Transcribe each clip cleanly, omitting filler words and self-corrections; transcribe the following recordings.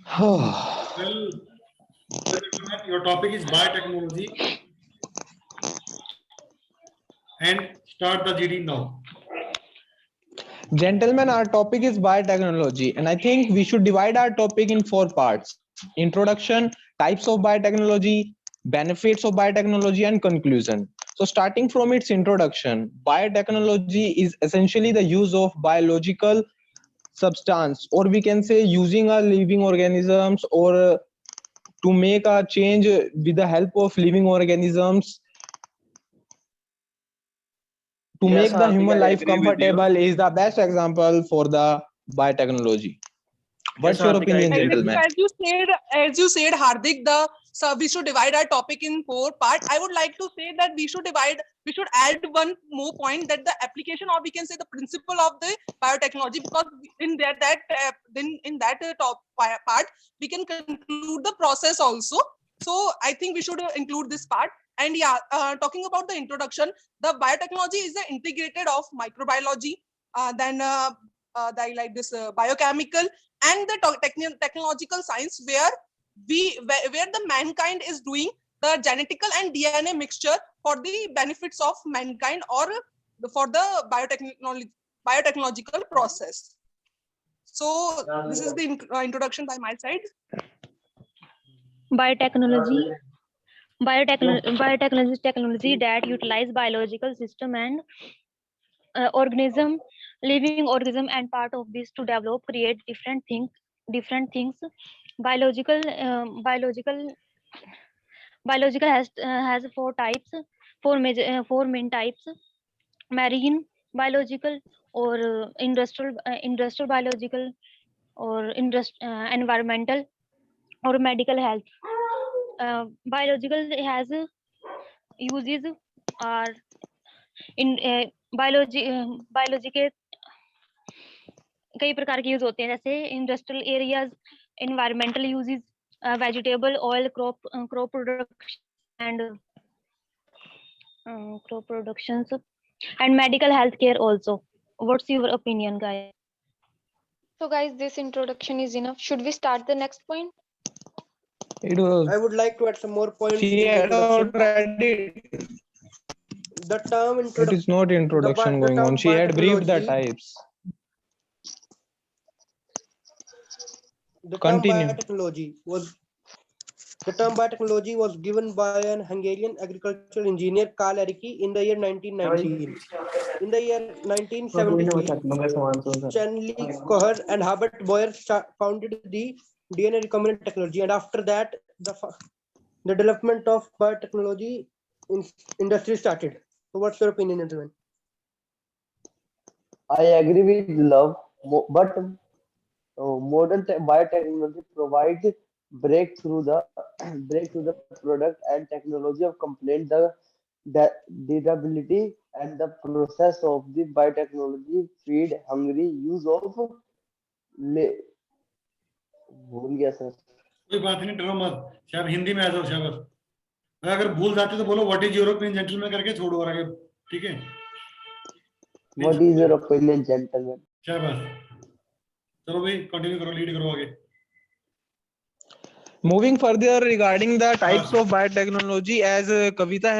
Well, gentlemen, your topic is biotechnology, and start the GD now. Gentlemen, our topic is biotechnology, and I think we should divide our topic in 4 parts: introduction, types of biotechnology, benefits of biotechnology, and conclusion. So, starting from its introduction, biotechnology is essentially the use of biological substance, or we can say using a living organisms, or to make a change with the help of living organisms to Yes, make the Hardik, human I life agree with you. comfortable is the best example for the biotechnology. Yes, What's your Hardik, I opinion, agree with Exactly, you. gentlemen? as you said, Hardik, so we should divide our topic in 4 parts. I would like to say that we should add one more point, that the application, or we can say the principle of the biotechnology, because in that top part we can conclude the process also. So I think we should include this part. And yeah, talking about the introduction, the biotechnology is the integrated of microbiology, then like this biochemical and the technological science, where the mankind is doing the genetical and DNA mixture for the benefits of mankind, or for the biotechnological process. So this is the introduction by my side. Biotechnology. Biotechnology is technology that utilize biological system and organism, living organism, and part of this to develop, create different things. Biological, biological has 4 types, four main types: marine biological, or industrial biological, or environmental, or medical health. Biological has uses are in biology के कई प्रकार के use होते हैं, जैसे industrial areas, environmental uses, vegetable oil, crop production and crop productions, and medical health care also. What's your opinion, guys? So guys, this introduction is enough. Should we start the next point? It was. I would like to add some more points She in the had introduction. already. The term It is not introduction the going on. term She had briefed the biotechnology. types. The term Continue. biotechnology was given by an Hungarian agricultural engineer Karl Erecki in the year 1919. In the year 1973, Stanley Coher and Herbert Boyer founded the DNA recombinant technology, and after that, the development of biotechnology industry started. So, what's your opinion, gentlemen? I agree with love, but modern biotechnology provides breakthrough the breakthrough the product and technology of complaint the durability and the process of the biotechnology feed hungry use of le- भूल गया sir कोई बात नहीं, डरो मत, शायद हिंदी में आ जाओ शाबाश। अगर भूल जाते तो बोलो what is your opinion gentleman करके छोड़ो और आगे, ठीक है? what is your opinion gentlemen शाबाश, चलो भाई कंटिन्यू करो, लीड करो आगे। Moving further regarding the types of biotechnology, as Kavita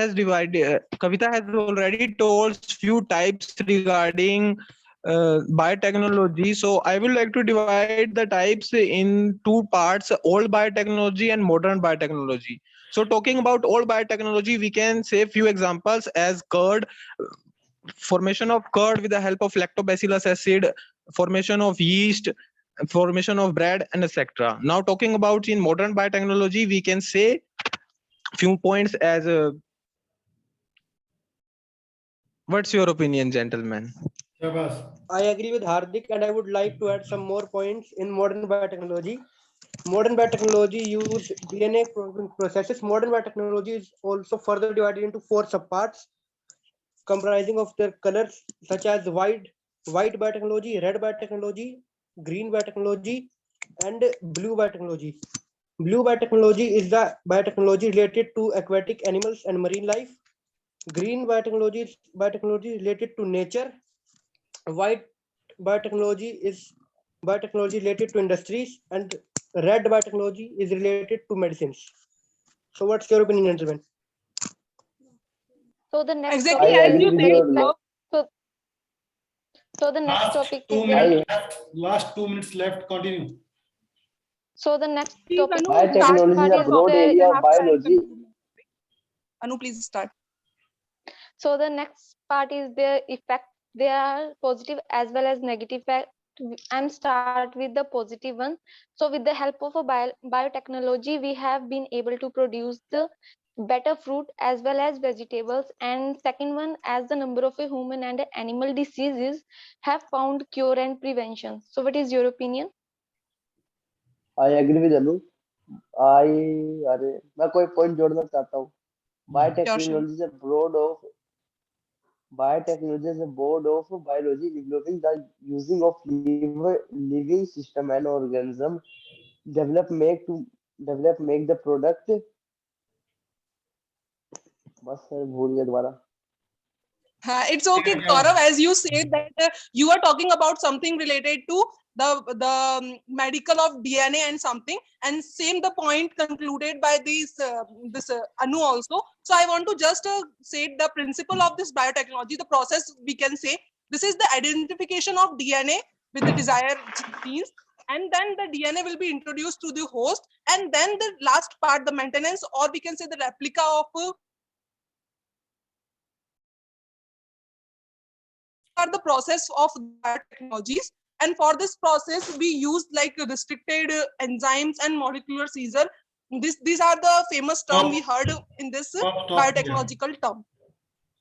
has already told few types regarding biotechnology. So I would like to divide the types in 2 parts: old biotechnology and modern biotechnology. So talking about old biotechnology, we can say few examples as curd, formation of curd with the help of lactobacillus acid, formation of yeast, formation of bread, and etc. Now talking about in modern biotechnology, we can say few points as what's your opinion, gentlemen? I agree with Hardik, and I would like to add some more points in modern biotechnology. Modern biotechnology use DNA processes. Modern biotechnology is also further divided into 4 subparts, comprising of their colors such as white biotechnology, red biotechnology, green biotechnology, and blue biotechnology. Blue biotechnology is the biotechnology related to aquatic animals and marine life. Green biotechnology is biotechnology related to nature. White biotechnology is biotechnology related to industries, and red biotechnology is related to medicines. So what's your opinion, gentlemen? So the next Exactly I topic as agree you with said. your so the next Last topic 2 is minutes left. Last 2 minutes left. Continue. so the next Please, topic Anu, is start Biotechnology is part a is broad the area of have to biology. Anu, please start. so the next part is the effect. There are positive as well as negative effect. And start with the positive one. So with the help of a biotechnology, we have been able to produce the better fruit as well as vegetables. And second one, as the number of a human and animal diseases have found cure and prevention. So what is your opinion? I agree with Anu. मैं कोई point जोड़ना चाहता हूँ. Sure. Biotechnology is a broad of biotechnology is a board of biology developing the using of living system and organism develop make the product. बस sir भूल गया दोबारा. It's okay, Yeah. Gaurav, as you said that you are talking about something related to the medical of DNA and something, and same the point concluded by this Anu also. So I want to just say the principle of this biotechnology, the process we can say, this is the identification of DNA with the desired genes, and then the DNA will be introduced to the host, and then the last part, the maintenance, or we can say the replica of are the process of biotechnologies, and for this process we use like restricted enzymes and molecular seizure. These are the famous term we heard in this Stop. biotechnological term.